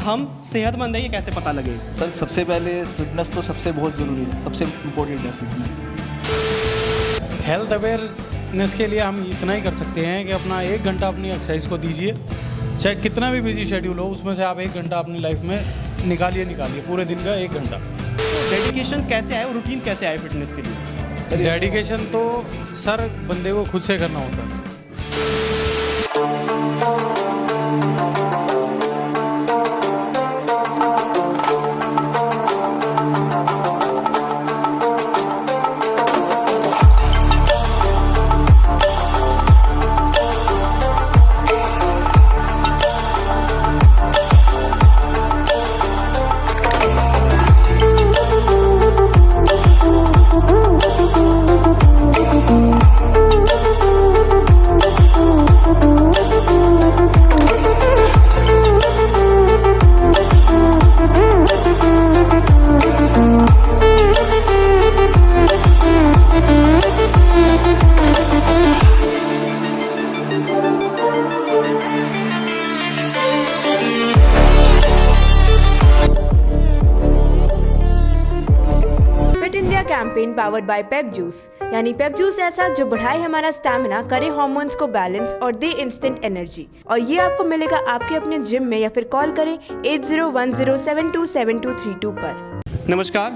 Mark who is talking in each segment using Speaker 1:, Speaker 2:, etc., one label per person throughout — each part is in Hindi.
Speaker 1: हम सेहतमंद हैं ये कैसे पता लगे?
Speaker 2: सर सबसे पहले फिटनेस तो सबसे बहुत ज़रूरी है, सबसे इम्पोर्टेंट है फिटनेस।
Speaker 3: हेल्थ अवेयरनेस के लिए हम इतना ही कर सकते हैं कि अपना 1 घंटा अपनी एक्सरसाइज को दीजिए, चाहे कितना भी बिजी शेड्यूल हो उसमें से आप 1 घंटा अपनी लाइफ में निकालिए पूरे दिन का 1 घंटा।
Speaker 1: डेडिकेशन कैसे आए और रूटीन कैसे आए फिटनेस के लिए?
Speaker 3: डेडिकेशन तो सर बंदे को खुद से करना होता है।
Speaker 4: Campaign powered by Pep juice, यानी पेप जूस ऐसा जो बढ़ाए हमारा स्टैमिना, करे हार्मोन्स को बैलेंस और दे इंस्टेंट एनर्जी। और ये आपको मिलेगा आपके अपने जिम में या फिर कॉल करें 8010727232 पर।
Speaker 1: नमस्कार,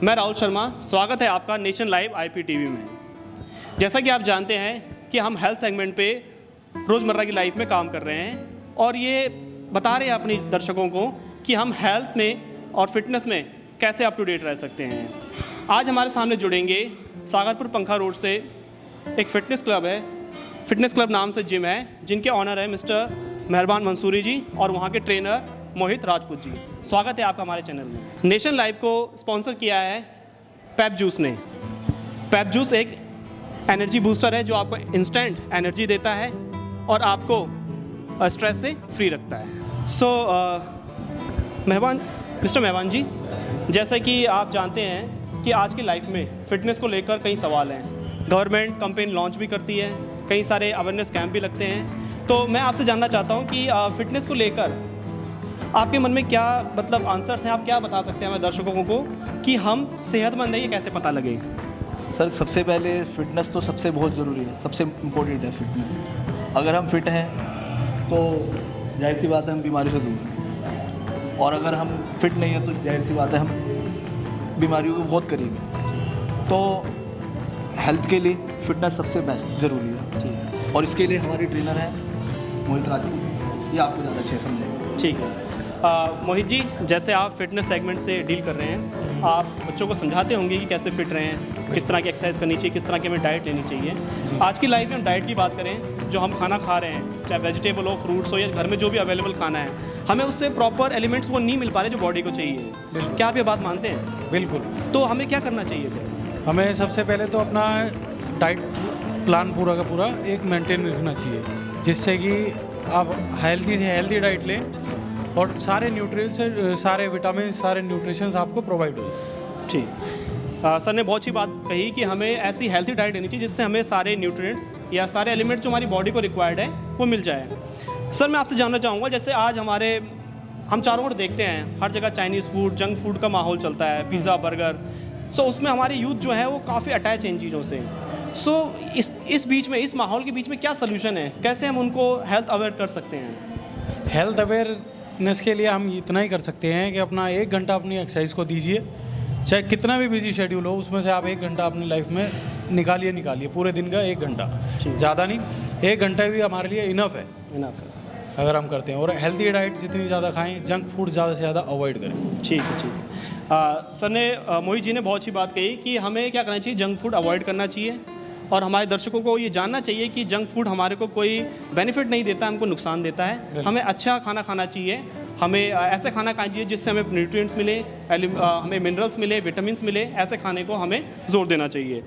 Speaker 1: मैं राहुल शर्मा, स्वागत है आपका नेशन लाइव IPTV में। जैसा कि आप जानते हैं कि हम हेल्थ सेगमेंट पे रोज़मर्रा की लाइफ में काम कर रहे हैं और ये बता रहे हैं अपने दर्शकों को कि हम हेल्थ में और फिटनेस में कैसे अप टू डेट रह सकते हैं। आज हमारे सामने जुड़ेंगे सागरपुर पंखा रोड से एक फ़िटनेस क्लब है, फ़िटनेस क्लब नाम से जिम है, जिनके ऑनर है मिस्टर मेहरबान मंसूरी जी और वहाँ के ट्रेनर मोहित राजपूत जी। स्वागत है आपका हमारे चैनल में। नेशन लाइव को स्पॉन्सर किया है पेप जूस ने। पेप जूस एक एनर्जी बूस्टर है जो आपको इंस्टेंट एनर्जी देता है और आपको स्ट्रेस से फ्री रखता है। मिस्टर मेहरबान जी, जैसा कि आप जानते हैं कि आज की लाइफ में फ़िटनेस को लेकर कई सवाल हैं। गवर्नमेंट कैंपेन लॉन्च भी करती है, कई सारे अवेयरनेस कैंप भी लगते हैं। तो मैं आपसे जानना चाहता हूं कि फ़िटनेस को लेकर आपके मन में क्या मतलब आंसर्स हैं, आप क्या बता सकते हैं हमारे दर्शकों को कि हम सेहतमंद हैं ये कैसे पता लगे?
Speaker 2: सर सबसे पहले फिटनेस तो सबसे बहुत ज़रूरी है, सबसे इम्पोर्टेंट है फिटनेस। अगर हम फिट हैं तो जाहिर सी बात है हम बीमारी से दूर हैं, और अगर हम फिट नहीं हैं तो जाहिर सी बात है हम बीमारियों को बहुत करीब है। तो हेल्थ के लिए फिटनेस सबसे बेस्ट ज़रूरी है। ठीक, और इसके लिए हमारी ट्रेनर है मोहित राजपूत, ये आपको ज़्यादा अच्छे समझेंगे।
Speaker 1: ठीक है। मोहित जी, जैसे आप फिटनेस सेगमेंट से डील कर रहे हैं, आप बच्चों को समझाते होंगे कि कैसे फिट रहें, किस तरह की एक्सरसाइज करनी चाहिए, किस तरह की हमें डाइट लेनी चाहिए। आज की लाइफ में हम डाइट की बात करें, जो हम खाना खा रहे हैं, चाहे वेजिटेबल हो, फ्रूट्स हो या घर में जो भी अवेलेबल खाना है, हमें उससे प्रॉपर एलिमेंट्स वो नहीं मिल पा रहे जो बॉडी को चाहिए। क्या आप ये बात मानते हैं?
Speaker 3: बिल्कुल।
Speaker 1: तो हमें क्या करना चाहिए फिर?
Speaker 3: हमें सबसे पहले तो अपना डाइट प्लान पूरा का पूरा एक मेंटेन रखना चाहिए, जिससे कि आप हेल्दी से हेल्दी डाइट लें और सारे न्यूट्रिएंट्स, सारे विटामिन, सारे न्यूट्रिशंस आपको प्रोवाइड हो।
Speaker 1: ठीक। सर ने बहुत अच्छी बात कही कि हमें ऐसी हेल्थी डाइट लेनी चाहिए जिससे हमें सारे न्यूट्रिएंट्स या सारे एलिमेंट्स जो हमारी बॉडी को रिक्वायर्ड है वो मिल जाए। सर मैं आपसे जानना चाहूँगा, जैसे आज हम चारों ओर देखते हैं हर जगह चाइनीज़ फूड, जंक फूड का माहौल चलता है, पिज़्ज़ा, बर्गर। उसमें हमारी यूथ जो है वो काफ़ी अटैच है इन चीज़ों से। इस बीच में, इस माहौल के बीच में क्या सलूशन है, कैसे हम उनको हेल्थ अवेयर कर सकते हैं?
Speaker 3: हेल्थ अवेयरनेस के लिए हम इतना ही कर सकते हैं कि अपना 1 घंटा अपनी एक्सरसाइज को दीजिए, चाहे कितना भी बिजी शेड्यूल हो उसमें से आप 1 घंटा अपनी लाइफ में निकालिए पूरे दिन का 1 घंटा, ज़्यादा नहीं, 1 घंटा भी हमारे लिए इनफ है अगर हम करते हैं। और हेल्दी डाइट जितनी ज़्यादा खाएं, जंक फूड ज़्यादा से ज़्यादा अवॉइड करें।
Speaker 1: ठीक है। सर ने मोहित जी ने बहुत अच्छी बात कही कि हमें क्या करना चाहिए, जंक फूड अवॉइड करना चाहिए और हमारे दर्शकों को ये जानना चाहिए कि जंक फूड हमारे को कोई बेनिफिट नहीं देता, हमको नुकसान देता है। हमें अच्छा खाना खाना चाहिए, हमें ऐसे खाना खाना चाहिए जिससे हमें न्यूट्रिएंट्स मिले, हमें मिनरल्स मिले, विटामिन्स मिले, ऐसे खाने को हमें जोर देना चाहिए।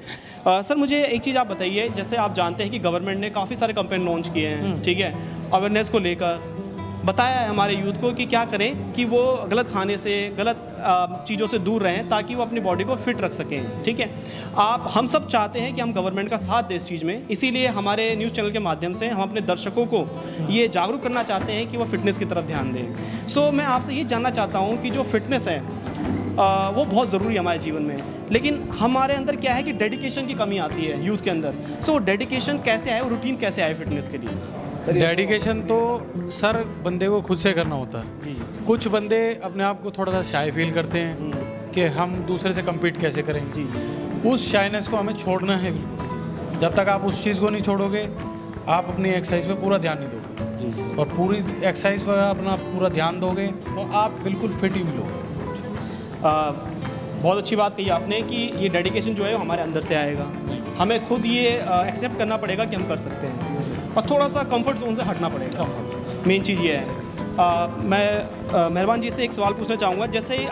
Speaker 1: सर मुझे एक चीज़ आप बताइए, जैसे आप जानते हैं कि गवर्नमेंट ने काफ़ी सारे कैंपेन लॉन्च किए हैं, ठीक है, अवेयरनेस को लेकर, बताया है हमारे यूथ को कि क्या करें कि वो गलत खाने से, गलत चीज़ों से दूर रहें ताकि वो अपनी बॉडी को फिट रख सकें। ठीक है, हम सब चाहते हैं कि हम गवर्नमेंट का साथ दें इस चीज़ में, इसीलिए हमारे न्यूज़ चैनल के माध्यम से हम अपने दर्शकों को ये जागरूक करना चाहते हैं कि वो फिटनेस की तरफ ध्यान दें। सो मैं आपसे ये जानना चाहता हूँ कि जो फिटनेस है वो बहुत ज़रूरी है हमारे जीवन में, लेकिन हमारे अंदर क्या है कि डेडिकेशन की कमी आती है यूथ के अंदर। सो डेडिकेशन कैसे आए, रूटीन कैसे आए फिटनेस के लिए?
Speaker 3: डेडिकेशन तो सर बंदे को खुद से करना होता है। कुछ बंदे अपने आप को थोड़ा सा शाय फील करते हैं कि हम दूसरे से कम्पीट कैसे करेंगे। उस शाइनेस को हमें छोड़ना है बिल्कुल। जब तक आप उस चीज़ को नहीं छोड़ोगे, आप अपनी एक्सरसाइज पे पूरा ध्यान नहीं दोगे, और पूरी एक्सरसाइज पर अपना पूरा ध्यान दोगे तो आप बिल्कुल फिट ही मिलोगे।
Speaker 1: बहुत अच्छी बात कही आपने कि ये डेडिकेशन जो है वो हमारे अंदर से आएगा, हमें खुद ये एक्सेप्ट करना पड़ेगा कि हम कर सकते हैं, और थोड़ा सा कंफर्ट जोन से हटना पड़ेगा। मेन चीज़ ये है। मैं मेहरबान जी से एक सवाल पूछना चाहूँगा। जैसे ही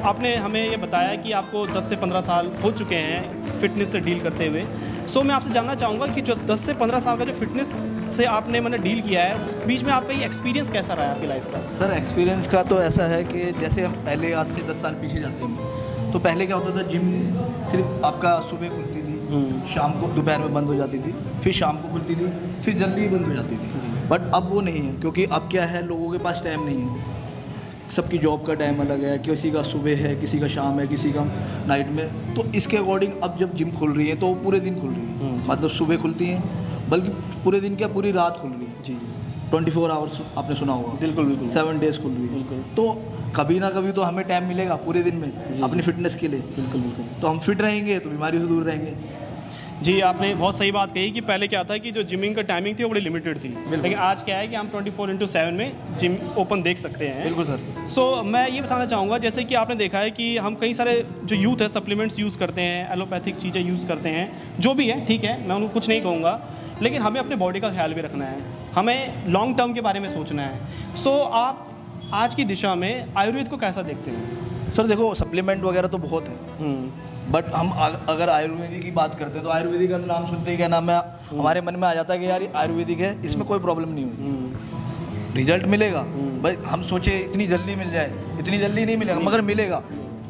Speaker 1: आपने हमें ये बताया कि आपको 10 से 15 साल हो चुके हैं फिटनेस से डील करते हुए। सो मैं आपसे जानना चाहूँगा कि जो 10 से 15 साल का जो फिटनेस से आपने मैंने डील किया है, उस बीच में आपका ये एक्सपीरियंस कैसा रहा है आपकी लाइफ का?
Speaker 2: सर एक्सपीरियंस का तो ऐसा है कि जैसे हम पहले आज से 10 साल पीछे जाते हैं, तो पहले क्या होता था, जिम सिर्फ आपका सुबह खुलती थी, शाम को दोपहर में बंद हो जाती थी, फिर शाम को खुलती थी, फिर जल्दी ही बंद हो जाती थी। बट अब वो नहीं है, क्योंकि अब क्या है, लोगों के पास टाइम नहीं है, सबकी जॉब का टाइम अलग है, किसी का सुबह है, किसी का शाम है, किसी का नाइट में। तो इसके अकॉर्डिंग अब जब जिम खुल रही है तो वो पूरे दिन खुल रही है, मतलब सुबह खुलती हैं, बल्कि पूरे दिन क्या पूरी रात खुल रही है जी। 24 आवर्स आपने सुना होगा।
Speaker 1: बिल्कुल बिल्कुल।
Speaker 2: 7 डेज खुल रही है। बिल्कुल। तो कभी ना कभी तो हमें टाइम मिलेगा पूरे दिन में अपनी फिटनेस के लिए।
Speaker 1: बिल्कुल बिल्कुल।
Speaker 2: तो हम फिट रहेंगे तो बीमारी से दूर रहेंगे।
Speaker 1: जी, आपने बहुत सही बात कही कि पहले क्या था कि जो जिमिंग का टाइमिंग थी वो बड़ी लिमिटेड थी, लेकिन आज क्या है कि हम 24/7 में जिम ओपन देख सकते हैं।
Speaker 2: बिल्कुल सर।
Speaker 1: सो मैं ये बताना चाहूँगा, जैसे कि आपने देखा है कि हम कई सारे जो यूथ है सप्लीमेंट्स यूज़ करते हैं, एलोपैथिक चीज़ें यूज़ करते हैं, जो भी है ठीक है, मैं उनको कुछ नहीं कहूँगा, लेकिन हमें अपने बॉडी का ख्याल भी रखना है, हमें लॉन्ग टर्म के बारे में सोचना है। सो आप आज की दिशा में आयुर्वेद को कैसा देखते हैं?
Speaker 2: सर देखो, सप्लीमेंट वगैरह तो बहुत है, बट हम अगर आयुर्वेदिक की बात करते हैं तो आयुर्वेदिक का नाम सुनते ही क्या नाम है, हमारे मन में आ जाता है कि यार ये आयुर्वेदिक है, इसमें कोई प्रॉब्लम नहीं होगी, रिजल्ट मिलेगा। भाई हम सोचे इतनी जल्दी मिल जाए, इतनी जल्दी नहीं मिलेगा, मगर मिलेगा,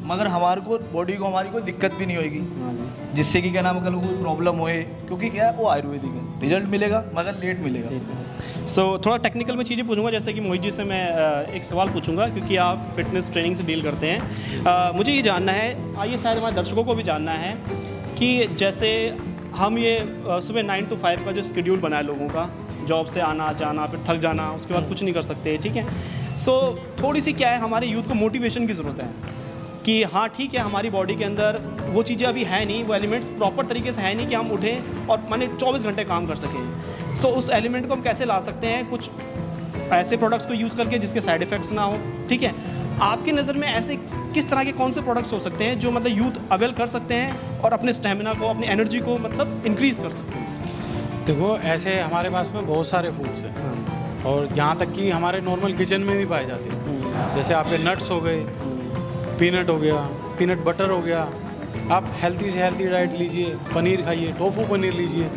Speaker 2: मगर हमारे को बॉडी को हमारी कोई दिक्कत भी नहीं होगी, जिससे कि क्या नाम कल कोई प्रॉब्लम होए, क्योंकि क्या है वो आयुर्वेदिक है, रिजल्ट मिलेगा मगर लेट मिलेगा।
Speaker 1: सो थोड़ा टेक्निकल में चीज़ें पूछूंगा, जैसे कि मोहित जी से मैं एक सवाल पूछूंगा, क्योंकि आप फिटनेस ट्रेनिंग से डील करते हैं। मुझे ये जानना है, ये शायद हमारे दर्शकों को भी जानना है कि जैसे हम ये सुबह 9 to 5 का जो शेड्यूल बना है लोगों का, जॉब से आना जाना, फिर थक जाना, उसके बाद कुछ नहीं कर सकते, ठीक है। सो थोड़ी सी क्या है, हमारे यूथ को मोटिवेशन की ज़रूरत है कि हाँ ठीक है, हमारी बॉडी के अंदर वो चीज़ें अभी है नहीं, वो एलिमेंट्स प्रॉपर तरीके से है नहीं कि हम उठें और माने 24 घंटे काम कर सकें। सो उस एलिमेंट को हम कैसे ला सकते हैं, कुछ ऐसे प्रोडक्ट्स को यूज़ करके जिसके साइड इफ़ेक्ट्स ना हो, ठीक है। आपकी नज़र में ऐसे किस तरह के कौन से प्रोडक्ट्स हो सकते हैं जो मतलब यूथ अवेल कर सकते हैं और अपने स्टेमिना को, अपनी एनर्जी को मतलब इंक्रीज़ कर सकते हैं?
Speaker 3: देखो, ऐसे हमारे पास में बहुत सारे फूड्स हैं, और यहाँ तक कि हमारे नॉर्मल किचन में भी पाए जाते हैं। जैसे आपके नट्स हो गए, पीनट हो गया, पीनट बटर हो गया। आप हेल्दी से हेल्दी डाइट लीजिए, पनीर खाइए, टोफू पनीर लीजिए,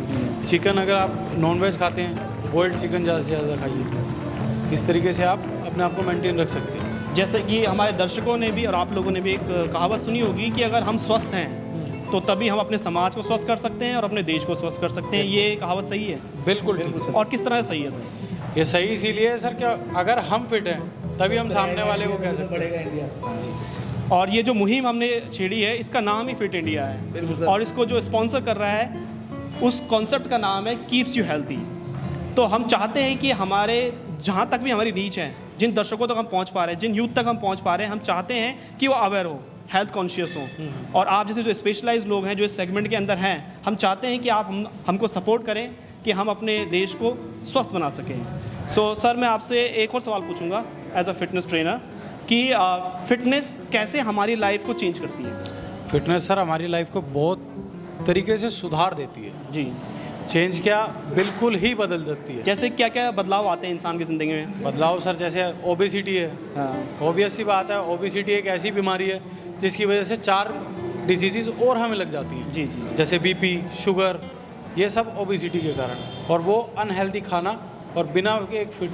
Speaker 3: चिकन अगर आप नॉनवेज खाते हैं, बॉइल्ड चिकन ज़्यादा से ज़्यादा खाइए। इस तरीके से आप अपने आप को मेंटेन रख सकते हैं।
Speaker 1: जैसे कि हमारे दर्शकों ने भी और आप लोगों ने भी एक कहावत सुनी होगी कि अगर हम स्वस्थ हैं तो तभी हम अपने समाज को स्वस्थ कर सकते हैं और अपने देश को स्वस्थ कर सकते हैं। ये कहावत सही है?
Speaker 3: बिल्कुल ठीक।
Speaker 1: और किस तरह से सही है सर?
Speaker 3: ये सही इसीलिए है सर, क्या अगर हम फिट हैं तभी हम सामने वाले को कह सकते हैं।
Speaker 2: बढ़ेगा इंडिया।
Speaker 1: और ये जो मुहिम हमने छेड़ी है, इसका नाम ही फिट इंडिया है, और इसको जो स्पॉन्सर कर रहा है उस कॉन्सेप्ट का नाम है कीप्स यू हेल्थी। तो हम चाहते हैं कि हमारे जहाँ तक भी हमारी रीच है, जिन दर्शकों तक हम पहुँच पा रहे हैं, जिन यूथ तक हम पहुँच पा रहे हैं, हम चाहते हैं कि वो अवेयर हो, हेल्थ कॉन्शियस हो। और आप जैसे जो स्पेशलाइज्ड लोग हैं जो इस सेगमेंट के अंदर हैं, हम चाहते हैं कि आप हमको सपोर्ट करें कि हम अपने देश को स्वस्थ बना सकें। सो सर, मैं आपसे एक और सवाल पूछूंगा एज अ फिटनेस ट्रेनर कि फिटनेस कैसे हमारी लाइफ को चेंज करती है?
Speaker 3: फिटनेस सर हमारी लाइफ को बहुत तरीके से सुधार देती है
Speaker 1: जी।
Speaker 3: चेंज क्या, बिल्कुल ही बदल देती है।
Speaker 1: जैसे क्या क्या बदलाव आते हैं इंसान की ज़िंदगी में?
Speaker 3: बदलाव सर जैसे ओबेसिटी है, ऑब्वियस सी बात है, ओबेसिटी एक ऐसी बीमारी है जिसकी वजह से 4 डिजीज़ और हमें लग जाती हैं।
Speaker 1: जी जी।
Speaker 3: जैसे बीपी, शुगर, ये सब ओबेसिटी के कारण, और वो अनहेल्दी खाना और बिना के एक फिट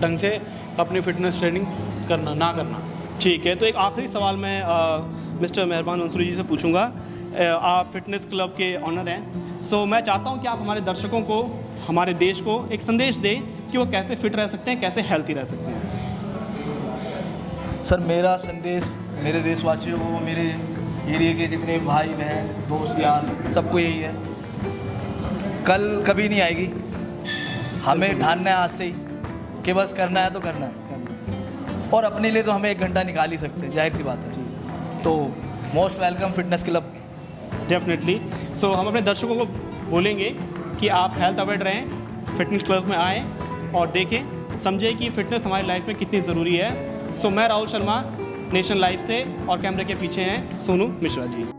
Speaker 3: ढंग से अपनी फिटनेस ट्रेनिंग करना ना करना।
Speaker 1: ठीक है, तो एक आखिरी सवाल मैं मिस्टर मेहरबान मंसूरी जी से पूछूंगा। आप फिटनेस क्लब के ऑनर हैं, सो मैं चाहता हूं कि आप हमारे दर्शकों को, हमारे देश को एक संदेश दें कि वो कैसे फिट रह सकते हैं, कैसे हेल्थी रह सकते हैं।
Speaker 2: सर मेरा संदेश मेरे देशवासियों को, मेरे एरिया के जितने भाई बहन दोस्त यार सबको यही है, कल कभी नहीं आएगी, हमें ठानना है आज से ही कि बस करना है तो करना है, और अपने लिए तो हमें 1 घंटा निकाल ही सकते हैं, जाहिर सी बात है। तो most welcome fitness club.
Speaker 1: Definitely. So हम अपने दर्शकों को बोलेंगे कि आप हेल्थ अवेयर रहें, फिटनेस क्लब में आएँ और देखें, समझें कि फ़िटनेस हमारी लाइफ में कितनी ज़रूरी है। सो मैं राहुल शर्मा, नेशन लाइव से, और कैमरे के पीछे हैं सोनू मिश्रा जी।